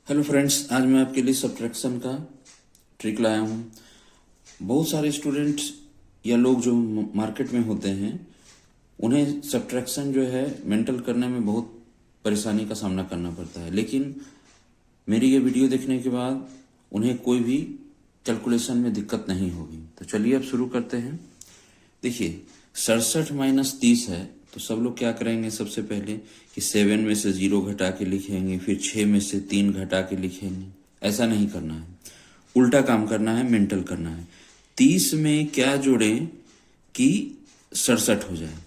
Hello friends, आज मैं आपके लिए सब्ट्रैक्शन का ट्रिक लाया हूँ। बहुत सारे स्टूडेंट्स या लोग जो मार्केट में होते हैं उन्हें सब्ट्रैक्शन जो है मेंटल करने में बहुत परेशानी का सामना करना पड़ता है, लेकिन मेरी ये वीडियो देखने के बाद उन्हें कोई भी कैलकुलेशन में दिक्कत नहीं होगी। तो चलिए अब शुरू करते हैं। देखिए, 67 - 30 है, तो सब लोग क्या करेंगे, सबसे पहले कि 7 में से 0 घटा के लिखेंगे, फिर 6 में से 3 घटा के लिखेंगे। ऐसा नहीं करना है, उल्टा काम करना है, मेंटल करना है। 30 में क्या जोड़ें कि 67 हो जाए।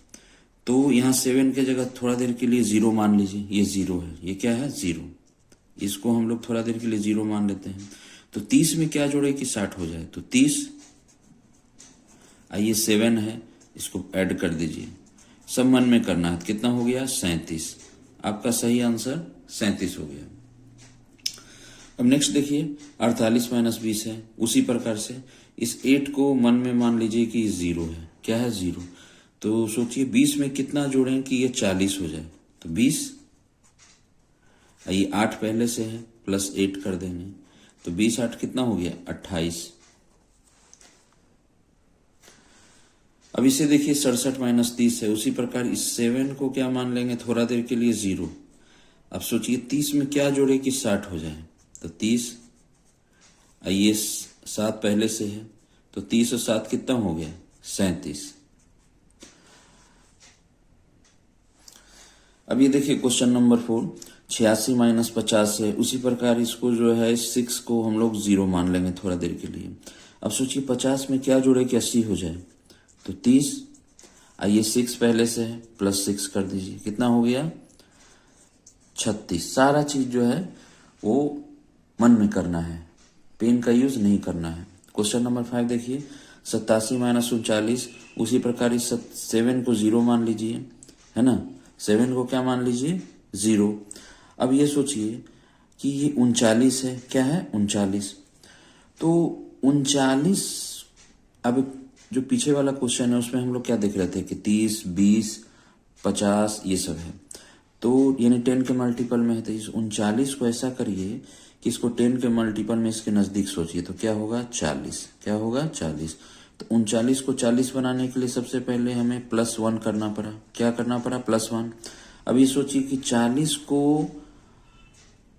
तो यहाँ 7 के जगह थोड़ा देर के लिए 0 मान लीजिए। ये 0 है, ये क्या है, 0। इसको हम लोग थोड़ा देर के लिए 0 मान लेते हैं। तो 30 में क्या जोड़े कि 60 हो जाए। तो 30, आइए 7 है, इसको ऐड कर दीजिए। सब मन में करना है। कितना हो गया, 37। आपका सही आंसर 37 हो गया। अब नेक्स्ट देखिए, 48 - 20 है। उसी प्रकार से इस 8 को मन में मान लीजिए कि 0 है। क्या है, 0। तो सोचिए 20 में कितना जोड़ें कि ये 40 हो जाए। तो 20, ये 8 पहले से है, प्लस 8 कर देंगे। तो 20 8 कितना हो गया, 28। अब इसे देखिए, 67 - 30 है। उसी प्रकार इस 7 को क्या मान लेंगे, थोड़ा देर के लिए 0। अब सोचिए 30 में क्या जोड़े कि 60 हो जाए। तो 30, ये 7 पहले से है, तो 30 और 7 कितना हो गया, 37। अब ये देखिए क्वेश्चन नंबर 4, 86 - 50 है। उसी प्रकार इसको जो है 6 को हम लोग 0 मान लेंगे थोड़ा देर के लिए। अब सोचिए 50 में क्या जोड़े कि 80 हो जाए। तो 30, ये 6 पहले से है, प्लस 6 कर दीजिए। कितना हो गया, 36। सारा चीज जो है वो मन में करना है, पेन का यूज नहीं करना है। क्वेश्चन नंबर 5 देखिए, 87 - 39। उसी प्रकार इस 7 को 0 मान लीजिए, है ना। 7 को क्या मान लीजिए, 0। अब ये सोचिए कि ये 39 है। क्या है, 39। तो 39, अब जो पीछे वाला क्वेश्चन है उसमें हम लोग क्या देख रहे थे कि 30, 20, 50 ये सब है। तो यानी 10 के मल्टीपल में है। तो इस 39 को ऐसा करिए कि इसको 10 के मल्टीपल में इसके नजदीक सोचिए। तो क्या होगा, 40। क्या होगा, 40। तो 39 को 40 बनाने के लिए सबसे पहले हमें +1 करना पड़ा। क्या करना पड़ा, +1। अब ये सोचिए कि 40 को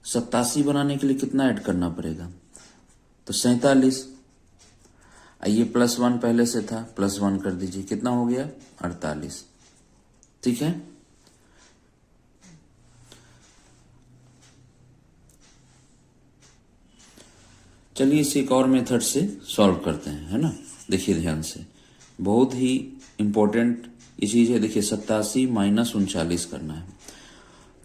87 बनाने के लिए कितना ऐड करना पड़ेगा। तो 47, ये +1 पहले से था, +1 कर दीजिए। कितना हो गया, 48। ठीक है। चलिए इसे एक और मेथड से सॉल्व करते हैं, है ना। देखिए ध्यान से, बहुत ही इंपॉर्टेंट ये चीज है। देखिए 87 - 39 करना है।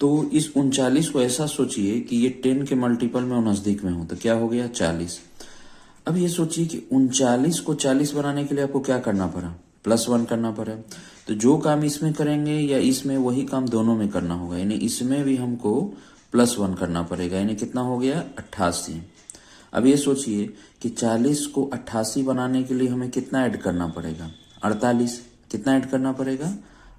तो इस 39 को ऐसा सोचिए कि ये 10 के मल्टीपल में और नजदीक में हो। तो क्या हो गया, 40। अब ये सोचिए कि 39 को 40 बनाने के लिए आपको क्या करना पड़ा, +1 करना पड़ा। तो जो काम इसमें करेंगे या इसमें, वही काम दोनों में करना होगा। यानी इसमें भी हमको +1 करना पड़ेगा। यानी कितना हो गया, 88। अब ये सोचिए कि 40 को 88 बनाने के लिए हमें कितना ऐड करना पड़ेगा, 48। कितना ऐड करना पड़ेगा,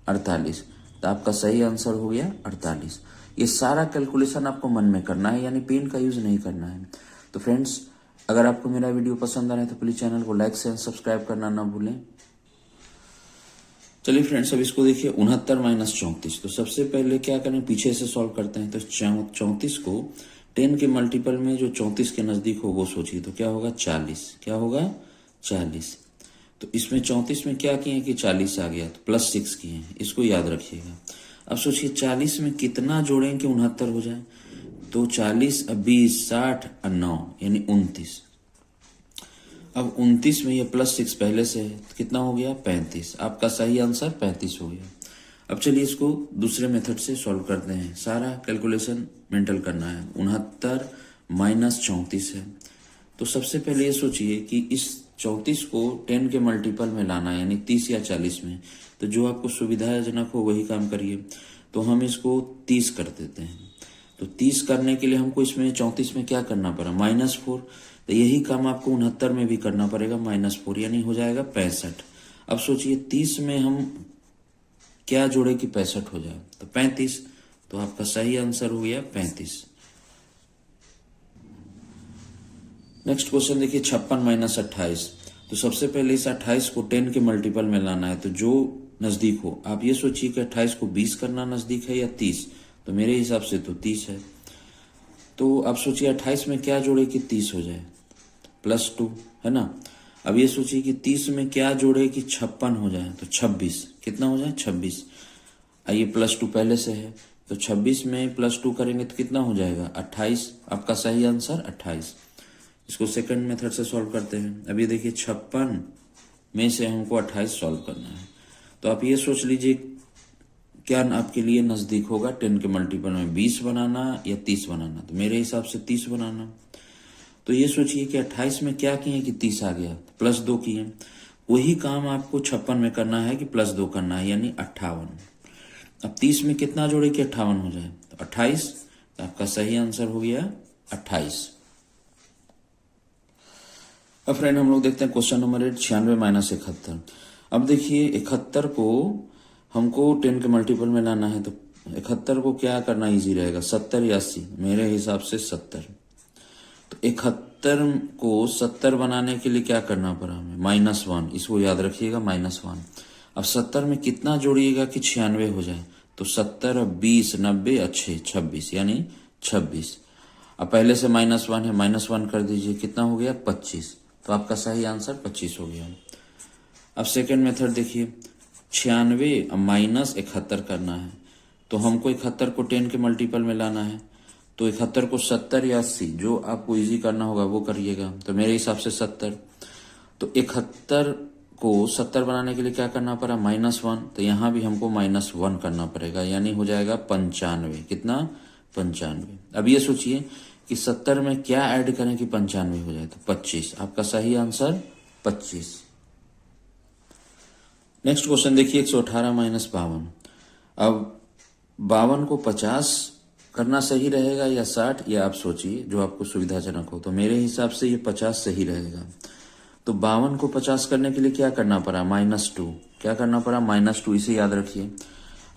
48। तो आपका सही आंसर हो गया 48। ये सारा कैलकुलेशन आपको मन में करना है, यानी पेन का यूज नहीं करना है। तो फ्रेंड्स, अगर आपको मेरा वीडियो पसंद आ रहा है तो प्लीज चैनल को लाइक से सब्सक्राइब करना ना भूलें। चलिए फ्रेंड्स, अब इसको देखिए, 69 - 34। तो सबसे पहले क्या करें, पीछे से सॉल्व करते हैं। तो 34 को 10 के मल्टीपल में जो 34 के नजदीक हो वो सोचिए। तो क्या होगा, 40। क्या होगा, 40। तो इसमें 34 में क्या किए कि 40 आ गया, तो +6 किए हैं। इसको याद रखिएगा। अब सोचिए 40 में कितना जोड़ें कि 69 हो जाए। तो 40, 20, 60 और 9 यानी 29। अब 29 में ये +6 पहले से है, तो कितना हो गया, 35। आपका सही आंसर 35 हो गया। अब चलिए इसको दूसरे मेथड से सॉल्व करते हैं। सारा कैलकुलेशन मेंटल करना है। 69 - 34 है। तो सबसे पहले ये सोचिए कि इस 34 को 10 के मल्टीपल में लाना है, यानी 30 या 40 में। तो जो आपको सुविधाजनक हो वही काम करिए। तो हम इसको 30 कर देते हैं। तो 30 करने के लिए हमको इसमें 34 में क्या करना पड़ा, -4। तो यही काम आपको 69 में भी करना पड़ेगा, -4, यानी हो जाएगा 65। अब सोचिए 30 में हम क्या जोड़े कि 65 हो जाए। तो 35। तो आपका सही आंसर हो गया 35। नेक्स्ट क्वेश्चन देखिए 56 माइनस 28। तो सबसे पहले इस 28 को 10 के मल्टीपल में लाना है, तो जो नजदीक हो। आप ये सोचिए कि 28 को 20 करना नजदीक है या 30, तो मेरे हिसाब से तो 30 है। तो आप सोचिए 28 में क्या जोड़े कि 30 हो जाए, +2 है ना। अब ये सोचिए कि 30 में क्या जोड़े कि 56 हो जाए, तो 26 कितना हो जाए 26। आइए +2 पहले से है, तो 26 में +2 करेंगे तो कितना हो जाएगा 28। आपका सही आंसर 28। इसको सेकंड मेथड से सॉल्व करते हैं। अभी देखिए 56 में से हमको 28 सॉल्व करना है, तो आप ये सोच लीजिए क्या आपके लिए नजदीक होगा 10 के मल्टीपल में, 20 बनाना या 30 बनाना। तो मेरे हिसाब से 30 बनाना। तो ये सोचिए कि 28 में क्या किए कि 30 आ गया, +2 किए। वही काम आपको 56 में करना है कि +2 करना है, यानी 58। अब 30 में कितना जोड़े कि 58 हो जाए, तो 28। तो आपका सही आंसर हो गया 28। अब फ्रेंड हम लोग देखते हैं क्वेश्चन नंबर 8, 96 माइनस 71। अब देखिए 71 को हमको 10 के मल्टीपल में लाना है, तो 71 को क्या करना इजी रहेगा, 70 या 80। मेरे हिसाब से 70। तो 71 को 70 बनाने के लिए क्या करना पड़ा हमें, -1। इसको याद रखिएगा, -1। अब 70 में कितना जोड़िएगा कि 96 हो जाए, तो 70 20 90 अच्छे 26, यानी 26। अब पहले से -1 है, -1 कर दीजिए, कितना हो गया 25। तो आपका सही आंसर 25 हो गया। अब सेकेंड मेथड देखिए, 96 माइनस 71 करना है, तो हमको 71 को 10 के मल्टीपल में लाना है। तो 71 को 70 या 80, जो आपको इजी करना होगा वो करिएगा। तो मेरे हिसाब से 70। तो 71 को 70 बनाने के लिए क्या करना पड़ा, -1। तो यहाँ भी हमको -1 करना पड़ेगा, यानी हो जाएगा 95। कितना 95। अब ये सोचिए कि 70 में क्या ऐड करें कि 95 हो जाए, तो 25। आपका सही आंसर 25। नेक्स्ट क्वेश्चन देखिए 118 माइनस 52। अब 52 को 50 करना सही रहेगा या 60, या आप सोचिए जो आपको सुविधाजनक हो। तो मेरे हिसाब से ये 50 सही रहेगा। तो 52 को 50 करने के लिए क्या करना पड़ा, -2। क्या करना पड़ा, -2। इसे याद रखिए।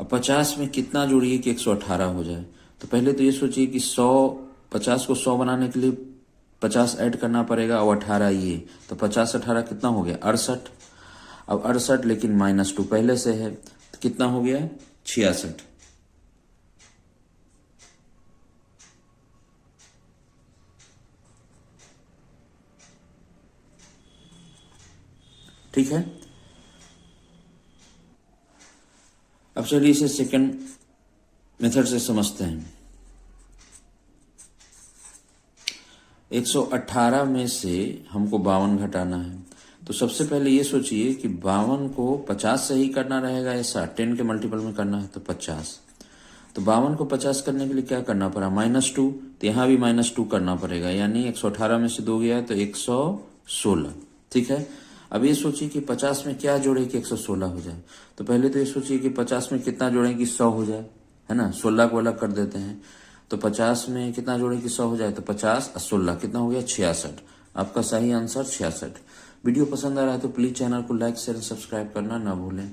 अब 50 में कितना जोड़िए कि 118 हो जाए। तो पहले तो ये सोचिए कि 50 को 100 बनाने के लिए 50 ऐड करना पड़ेगा और 18 ये, तो 50 18 कितना हो गया 68। अब 68 लेकिन -2 पहले से है, तो कितना हो गया 66। ठीक है। अब चलिए इसे सेकंड मेथड से समझते हैं। 118 में से हमको 52 घटाना है। तो सबसे पहले ये सोचिए कि 52 को 50 से ही करना रहेगा या 60, 10 के मल्टीपल में करना है तो 50। तो 52 को 50 करने के लिए क्या करना पड़ा, -2। तो यहाँ भी -2 करना पड़ेगा, यानी 118 में से 2 गया तो 116। ठीक है। अब ये सोचिए कि 50 में क्या जोड़े कि 116 हो जाए। तो पहले तो ये सोचिए कि 50 में कितना जोड़े कि 100 हो जाए, है ना। 16 को अलग कर देते हैं। तो 50 में कितना जोड़े कि 100 हो जाए, तो 50 और 16 कितना हो गया 66। आपका सही आंसर 66। वीडियो पसंद आ रहा है तो प्लीज चैनल को लाइक शेयर सब्सक्राइब करना ना भूलें।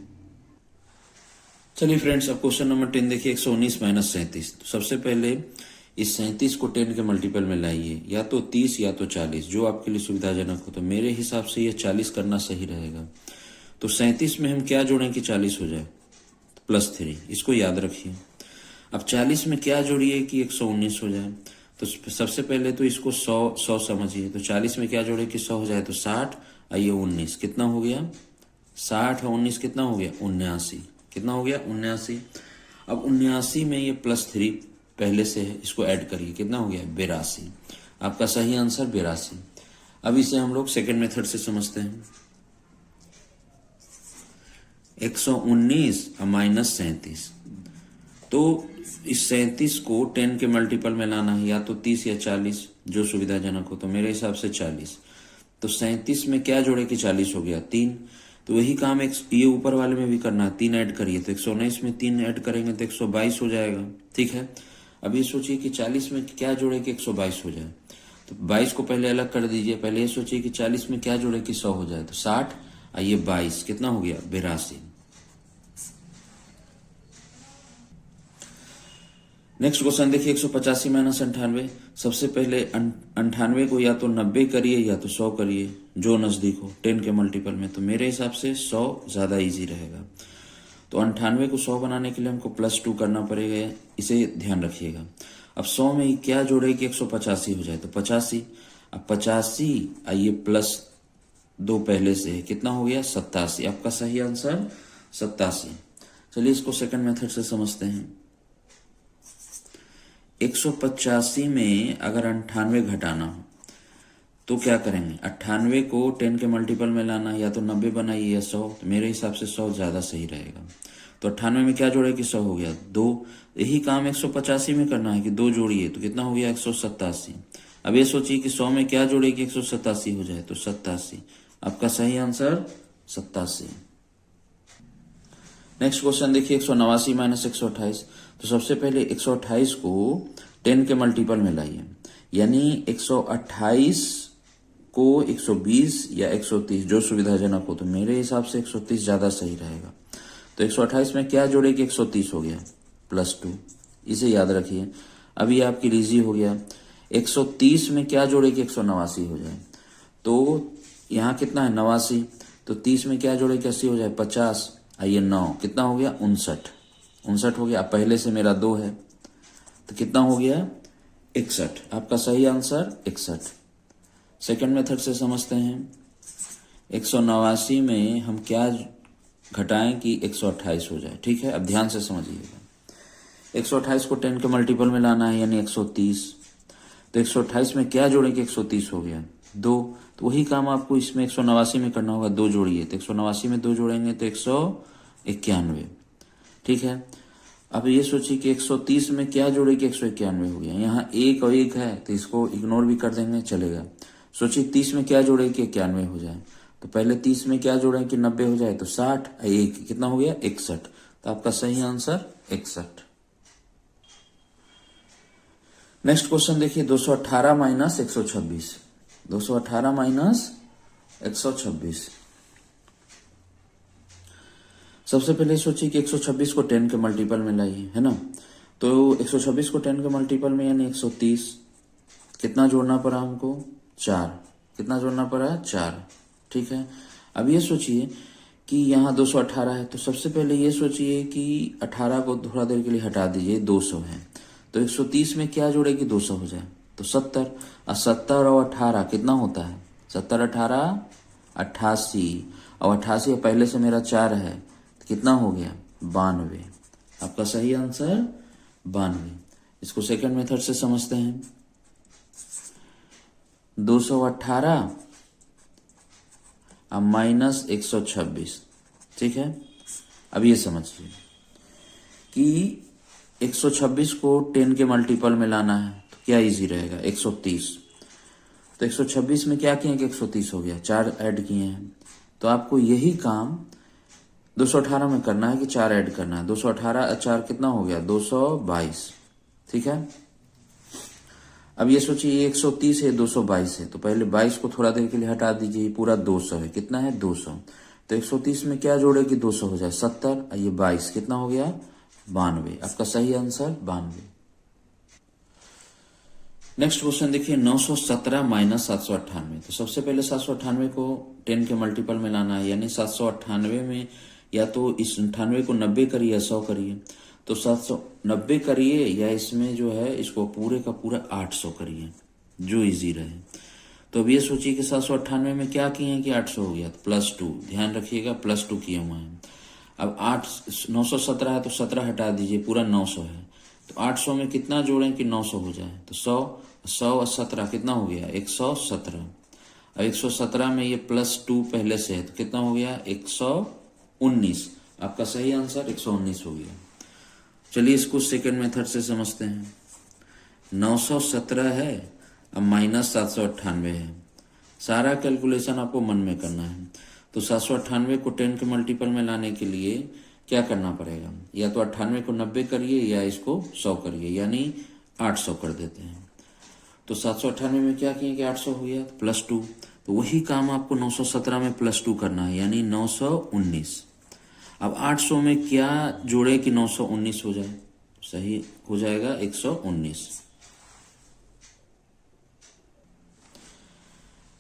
चलिए फ्रेंड्स, अब क्वेश्चन नंबर 10 देखिए 119 माइनस 37। तो सबसे पहले इस 37 को 10 के मल्टीपल में लाइए, या तो 30 या तो 40, जो आपके लिए सुविधाजनक हो। तो मेरे हिसाब से ये 40 करना सही रहेगा। तो 37 में हम क्या जोड़ें कि 40 हो जाए, +3। इसको याद रखिए। अब 40 में क्या जोड़िए कि 119 हो जाए। तो सबसे पहले तो इसको 100 समझिए। तो 40 में क्या जोड़े कि 100 हो जाए, तो 60 और ये 19 कितना हो गया 60 और 19 कितना हो गया 79। कितना हो गया 79। अब 79 में ये +3 पहले से है, इसको ऐड करिए, कितना हो गया 82। आपका सही आंसर 82। अब इसे हम लोग सेकेंड मेथड से समझते हैं। 119 और -37। तो इस 37 को 10 के मल्टीपल में लाना है, या तो 30 या 40, जो सुविधाजनक हो। तो मेरे हिसाब से 40। तो 37 में क्या जोड़े कि 40 हो गया 3। तो वही काम ये ऊपर वाले में भी करना है, 3 ऐड करिए। तो 119 में 3 ऐड करेंगे तो 122 हो जाएगा। ठीक है। अब ये सोचिए कि 40 में क्या जोड़े कि 122 हो जाए। तो 22 को पहले अलग कर दीजिए। पहले ये सोचिए कि 40 में क्या जोड़े कि 100 हो जाए। तो 60 और ये 22 कितना हो गया 82। नेक्स्ट क्वेश्चन देखिए 185 माइनस 98। सबसे पहले 98 को या तो 90 करिए या तो 100 करिए, जो नजदीक हो 10 के मल्टीपल में। तो मेरे हिसाब से 100 ज्यादा इजी रहेगा। तो 98 को 100 बनाने के लिए हमको +2 करना पड़ेगा, इसे ध्यान रखिएगा। अब 100 में क्या जोड़े कि 185 हो जाए, तो 85। अब 85 आइए +2 पहले से है, कितना हो गया 87। आपका सही आंसर 87। चलिए इसको सेकंड मेथड से समझते हैं। 185 में अगर 98 घटाना हो तो क्या करेंगे, 98 को 10 के मल्टीपल में लाना, या तो 90 बनाइए या 100। तो मेरे हिसाब से 100 ज्यादा सही रहेगा। तो 98 में क्या जोड़े कि 100 हो गया 2। यही काम 185 में करना है कि 2 जोड़िए, तो कितना हो गया 187। अब ये सोचिए कि 100 में क्या जोड़े कि 187 हो जाए, तो 87। आपका सही आंसर 87। नेक्स्ट क्वेश्चन देखिए 189 माइनस 128। तो सबसे पहले 128 को 10 के मल्टीपल में लाइए, यानी 128 को 120 या 130, जो सुविधाजनक हो। तो मेरे हिसाब से 130 ज्यादा सही रहेगा। तो 128 में क्या जोड़े कि 130 हो गया +2, इसे याद रखिए। अभी आपकी इजी हो गया। 130 में क्या जोड़े कि 189 हो जाए, तो यहाँ कितना है 89। तो 30 में क्या जोड़े कि 80 हो जाए 50। आइए 9, कितना हो गया 59 हो गया। अब पहले से मेरा 2 है, तो कितना हो गया 61। आपका सही आंसर 61। सेकंड मेथड से समझते हैं। 189 में हम क्या घटाएं कि 128 हो जाए। ठीक है, अब ध्यान से समझिएगा। 128 को 10 के मल्टीपल में लाना है, यानी 130। तो 128 में क्या जोड़े कि 130 हो गया 2। तो वही काम आपको इसमें 189 में करना होगा, 2 जोड़िए। तो 189 में 2 जोड़ेंगे तो 191। ठीक है, अब ये सोचिए कि 130 में क्या जोड़े कि 191 हो गया। यहाँ 1 और 1 है तो इसको इग्नोर भी कर देंगे, चलेगा। सोचिए 30 में क्या जोड़े कि 91 हो जाए। तो पहले 30 में क्या जोड़े कि 90 हो जाए, तो 60 1 कितना हो गया 61। तो आपका सही आंसर 61। नेक्स्ट क्वेश्चन देखिए 218 माइनस 126। 218 माइनस 126। सबसे पहले सोचिए कि 126 को 10 के मल्टीपल में लाइए, है ना। तो 126 को 10 के मल्टीपल में यानी 130। कितना जोड़ना पड़ा हमको 4। कितना जोड़ना पड़ा 4। ठीक है, अब ये सोचिए कि यहाँ 218 है। तो सबसे पहले ये सोचिए कि 18 को थोड़ा देर के लिए हटा दीजिए, 200 है। तो 130 में क्या जोड़े कि 200 हो जाए, तो 70। और 70 और 18 कितना होता है 70 18 88। और 88 पहले से मेरा 4 है, तो कितना हो गया 92। आपका सही आंसर 92। इसको सेकंड मेथड से समझते हैं। 218 अब माइनस 126। ठीक है, अब ये समझिए कि 126 को 10 के मल्टीपल में लाना है, तो क्या इजी रहेगा 130। तो 126 में क्या किए कि 130 हो गया, 4 ऐड किए हैं। तो आपको यही काम 218 में करना है कि 4 ऐड करना है। 218 4 कितना हो गया 222। ठीक है, अब ये सोचिए ये 130 है 222 है। तो पहले 22 को थोड़ा देर के लिए हटा दीजिए, पूरा 200 है। कितना है 200। तो 130 में क्या जोड़े कि 200 हो जाए 70। ये 22 कितना हो गया 92। आपका सही आंसर 92। नेक्स्ट क्वेश्चन देखिए 917 माइनस 798। तो सबसे पहले 798 को 10 के मल्टीपल में लाना है, यानी 798 में या तो इस 98 को 90 करिए या 100 करिए। तो 790 करिए या इसमें जो है इसको पूरे का पूरा 800 करिए, जो इजी रहे। तो अब ये सोचिए कि 798 में क्या किए हैं कि 800 हो गया, तो +2। ध्यान रखिएगा +2 किए हुए हैं। अब 917 है तो 17 हटा दीजिए, पूरा 900 है। तो 800 में कितना जोड़ें कि 900 हो जाए, तो 100 और 17 कितना हो गया 117। अब 117 में ये +2 पहले से है, तो कितना हो गया 119। आपका सही आंसर 119 हो गया। चलिए इसको सेकंड मेथड से समझते हैं। 917 है अब माइनस 798 है। सारा कैलकुलेशन आपको मन में करना है। तो 798 को 10 के मल्टीपल में लाने के लिए क्या करना पड़ेगा, या तो 98 को 90 करिए या इसको 100 करिए, यानी 800 कर देते हैं। तो 798 में क्या किए कि 800 हो गया +2। तो वही काम आपको 917 में +2 करना है, यानी 919। अब 800 में क्या जोड़े कि 919 हो जाए, सही हो जाएगा 119।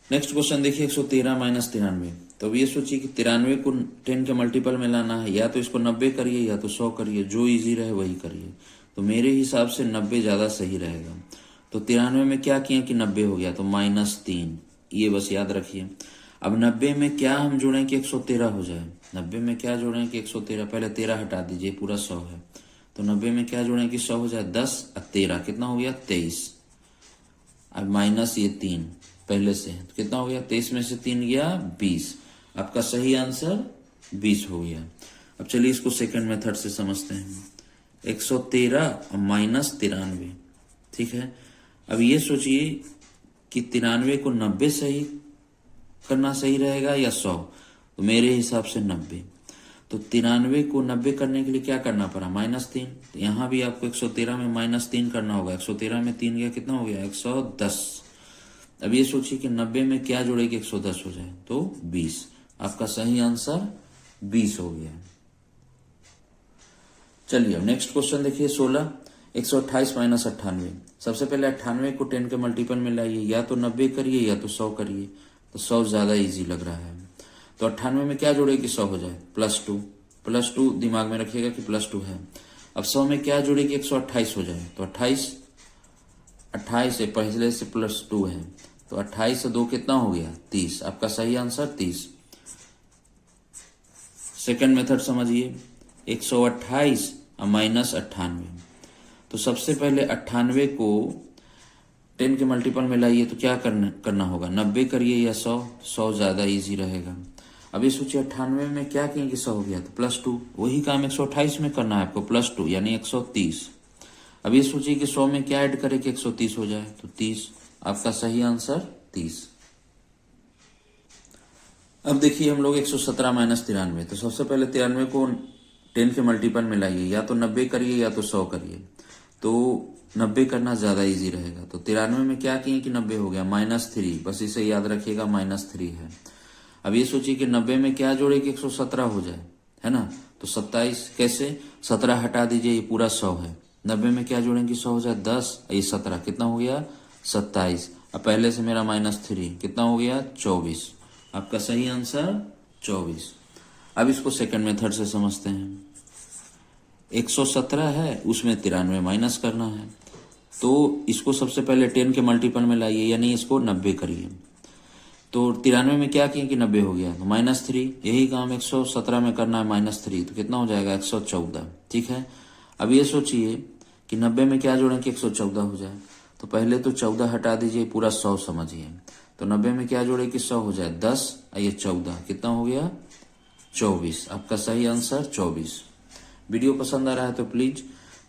नेक्स्ट क्वेश्चन देखिए 113 माइनस 93। तो अब ये सोचिए कि 93 को 10 के मल्टीपल में लाना है, या तो इसको 90 करिए या तो 100 करिए, जो इजी रहे वही करिए। तो मेरे हिसाब से 90 ज़्यादा सही रहेगा। तो 93 में क्या किया कि 90 हो गया, तो -3, ये बस याद रखिए। अब 90 में क्या हम जोड़ें कि 113 हो जाए। 90 में क्या जोड़ें कि 113, पहले 13 हटा दीजिए, पूरा 100 है। तो 90 में क्या जोड़ें कि 100 हो जाए, 10 और 13 कितना हो गया 23। अब माइनस ये 3 पहले से, तो कितना हो गया 23 में से 3 गया 20। आपका सही आंसर 20 हो गया। अब चलिए इसको सेकंड मेथड से समझते हैं। 113 और -93, ठीक है। अब ये सोचिए कि 93 को 90 सही करना सही रहेगा या 100। तो मेरे हिसाब से 90। तो 93 को 90 करने के लिए क्या करना पड़ा, -3। तो यहाँ भी आपको 113 में -3 करना होगा। 113 में 3 गया, कितना हो गया 110। अब ये सोचिए कि 90 में क्या जोड़े कि 110 हो जाए, तो 20। आपका सही आंसर 20 हो गया। चलिए अब नेक्स्ट क्वेश्चन देखिए 16। 128 माइनस 98। सबसे पहले 98 को 10 के मल्टीपल में लाइए, या तो 90 करिए या तो 100 करिए। तो 100 ज्यादा इजी लग रहा है। तो 98 में क्या जोड़े कि 100 हो जाए, +2। +2 दिमाग में रखिएगा कि +2 है। अब 100 में क्या जोड़े कि 128 हो जाए, तो 28 से पहले से +2 है, तो 28 से 2 कितना हो गया 30। आपका सही आंसर 30। सेकंड मेथड समझिए, 128 और -98। तो सबसे पहले 98 को 10 के मल्टीपल में लाइए, तो क्या करना होगा, 90 करिए या 100 ज्यादा इजी रहेगा। अब ये सोचिए 98 में क्या किए कि 100 हो गया, तो +2। वही काम 128 में करना है आपको, +2 यानी 130। अब ये सोचिए कि 100 में क्या ऐड करे कि 130 हो जाए, तो 30। आपका सही आंसर 30। अब देखिए हम लोग 117 माइनस 93। तो सबसे पहले 93 को 10 के मल्टीपल में लाइए, या तो 90 करिए या तो 100 करिए। तो 90 करना ज्यादा इजी रहेगा। तो 93 में क्या किए कि 90 हो गया, -3। बस इसे याद रखिएगा, -3 है। अब ये सोचिए कि 90 में क्या जोड़े कि 117 हो जाए, है ना। तो 27 कैसे, 17 हटा दीजिए, ये पूरा 100 है। 90 में क्या जोड़ेंगे 100 हो जाए 10, ये 17 कितना हो गया 27। अब पहले से मेरा -3 कितना हो गया 24। आपका सही आंसर 24। अब इसको सेकंड मेथड से समझते हैं। 117 है, उसमें 93 माइनस करना है। तो इसको सबसे पहले 10 के मल्टीपल में लाइए, यानी इसको 90 करिए। तो 93 में क्या किए कि 90 हो गया, तो -3। यही काम 117 में करना है, -3। तो कितना हो जाएगा 114, ठीक है। अब ये सोचिए कि 90 में क्या जोड़ें कि 114 हो जाए। तो पहले तो 14 हटा दीजिए, पूरा 100 समझिए। तो 90 में क्या जोड़े कि 100 हो जाए 10, ये 14 कितना हो गया 24। आपका सही आंसर 24। वीडियो पसंद आ रहा है तो प्लीज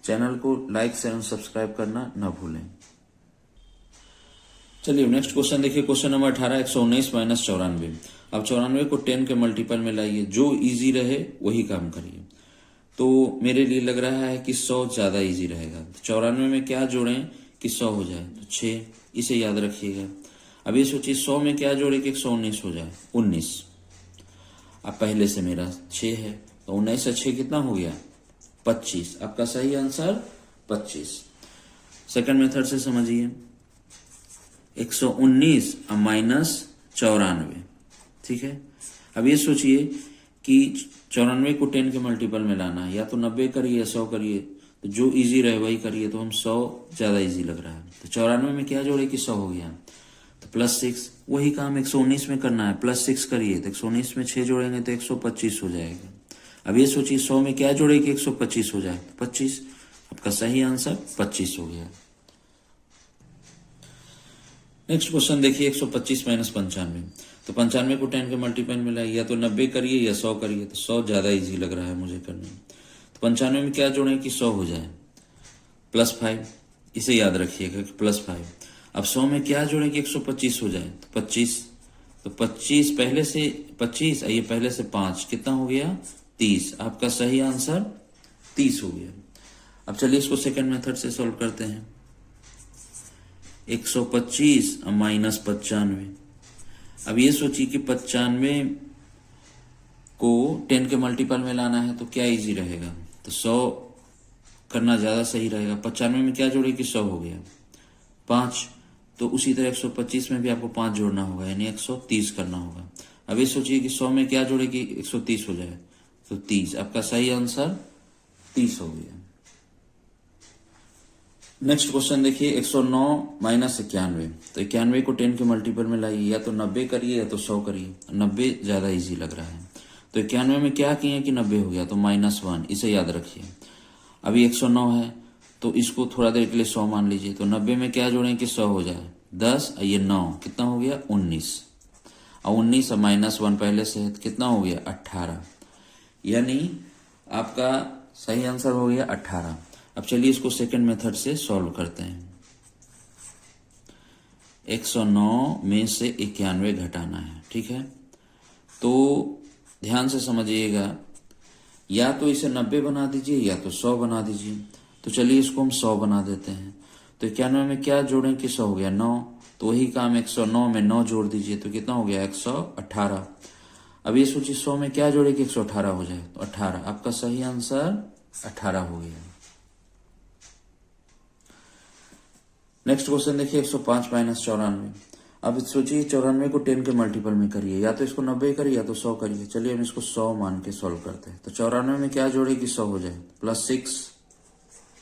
चैनल को लाइक शेयर और सब्सक्राइब करना न भूलें। चलिए नेक्स्ट क्वेश्चन देखिए, क्वेश्चन नंबर 18। 119 माइनस 94। अब 94 को 10 के मल्टीपल में लाइए, जो इजी रहे वही काम करिए। तो मेरे लिए लग रहा है कि 100 ज्यादा इजी रहेगा। 94 में क्या जोड़ें कि 100 हो जाए, तो 6, इसे याद रखिएगा। अब ये सोचिए 100 में क्या जोड़े कि 119 हो जाए, 19। अब पहले से मेरा 6 है, तो 19 से 6 कितना हो गया 25। आपका सही आंसर 25। सेकंड मेथड से समझिए, 119 माइनस 94, ठीक है। अब ये सोचिए कि 94 को 10 के मल्टीपल में लाना है, या तो 90 करिए या 100 करिए। तो जो इजी रहे वही करिए। तो हम 100 ज्यादा इजी लग रहा है। तो 94 में क्या जोड़े कि 100 हो गया, तो +6। वही काम 119 में करना है, +6 करिए। तो 119 में 6 जोड़ेंगे तो 125 हो जाएगा। अब ये सोचिए 100 में क्या जोड़े कि 125 हो जाए, तो 25। आपका सही आंसर 25 हो गया। नेक्स्ट क्वेश्चन देखिए, 125 माइनस 95। तो 95 को 10 के मल्टीपल में लाइए, या तो 90 करिए या 100 करिए। तो 100 ज्यादा इजी लग रहा है मुझे करने। तो 95 में क्या जोड़ें कि 100 हो जाए, +5। इसे याद रखिएगा कि +5। अब 100 में क्या जोड़ें कि 125 हो जाए, तो 25। तो 25 पहले से 25, ये पहले से 5 कितना हो गया 30। आपका सही आंसर 30 हो गया। अब चलिए इसको सेकंड मेथड से सॉल्व करते हैं। 125 माइनस 95। अब ये सोचिए कि 95 को 10 के मल्टीपल में लाना है, तो क्या इजी रहेगा। तो 100 करना ज़्यादा सही रहेगा। 95 में क्या जोड़े कि 100 हो गया 5, तो उसी तरह 125 में भी आपको 5 जोड़ना होगा, यानी 130 करना होगा। अब ये सोचिए कि 100 में क्या जोड़े कि 130 हो जाए, तो 30। आपका सही आंसर 30 हो गया। नेक्स्ट क्वेश्चन देखिए 109 माइनस 91। तो 91 को 10 के मल्टीपल में लाइए, या तो 90 करिए या तो 100 करिए। 90 ज्यादा इजी लग रहा है, तो 91 में क्या किए कि 90 हो गया, तो -1, इसे याद रखिए। अभी 109 है तो इसको थोड़ा देर के लिए 100 मान लीजिए, तो 90 में क्या जोड़ें कि 100 हो जाए, 10 ये 9, कितना हो गया 19, और 19 और -1 पहले से है, कितना हो गया 18, यानी आपका सही आंसर हो गया 18। अब चलिए इसको सेकंड मेथड से सॉल्व करते हैं। 109 में से 91 घटाना है, ठीक है। तो ध्यान से समझिएगा, या तो इसे 90 बना दीजिए या तो 100 बना दीजिए। तो चलिए इसको हम 100 बना देते हैं। तो 91 में क्या जोड़ें कि 100 हो गया 9, तो वही काम 109 में 9 जोड़ दीजिए, तो कितना हो गया 118। अब ये सोचिए 100 में क्या जोड़े कि 118 हो जाए, तो 18। आपका सही आंसर 18 हो गया। नेक्स्ट क्वेश्चन देखिए 105 माइनस 94। अब सोचिए 94 को 10 के मल्टीपल में करिए, या तो इसको 90 करिए या तो 100 करिए। चलिए हम इसको 100 मान के सॉल्व करते हैं। तो 94 में क्या जोड़े कि 100 हो जाए, +6,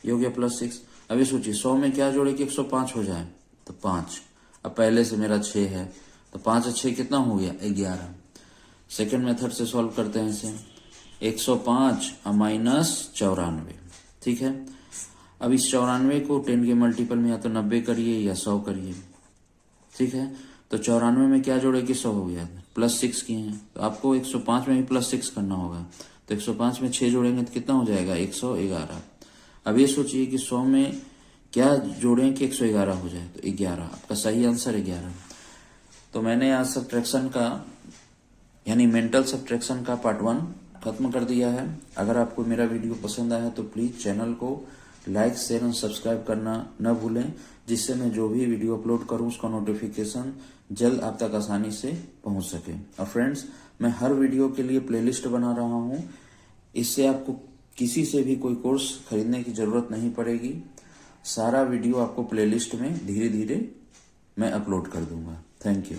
ये हो गया +6। अब ये सोचिए 100 में क्या जोड़े कि 105 हो जाए, तो 5। अब पहले से मेरा 6 है, तो 5 और 6 कितना हो गया 11। सेकेंड मेथड से सॉल्व करते हैं इसे, 105 और -94, ठीक है। अब इस 94 को 10 के मल्टीपल में या तो 90 करिए या 100 करिए, ठीक है। तो 94 में क्या जोड़े कि 100 हो गया, +6 किए हैं, तो आपको 105 में भी +6 करना होगा। तो 105 में 6 जोड़ेंगे तो कितना हो जाएगा 111। अब ये सोचिए कि 100 में क्या जोड़ें कि 111 हो जाए, तो 11। आपका सही आंसर 11। तो मैंने आज सब्ट्रैक्शन का यानी मेंटल सब्ट्रैक्शन का पार्ट 1 खत्म कर दिया है। अगर आपको मेरा वीडियो पसंद आया तो प्लीज चैनल को लाइक शेयर और सब्सक्राइब करना न भूलें, जिससे मैं जो भी वीडियो अपलोड करूं उसका नोटिफिकेशन जल्द आप तक आसानी से पहुंच सके। और फ्रेंड्स, मैं हर वीडियो के लिए प्लेलिस्ट बना रहा हूं, इससे आपको किसी से भी कोई कोर्स खरीदने की जरूरत नहीं पड़ेगी। सारा वीडियो आपको प्लेलिस्ट में धीरे धीरे मैं अपलोड कर दूंगा। Thank you.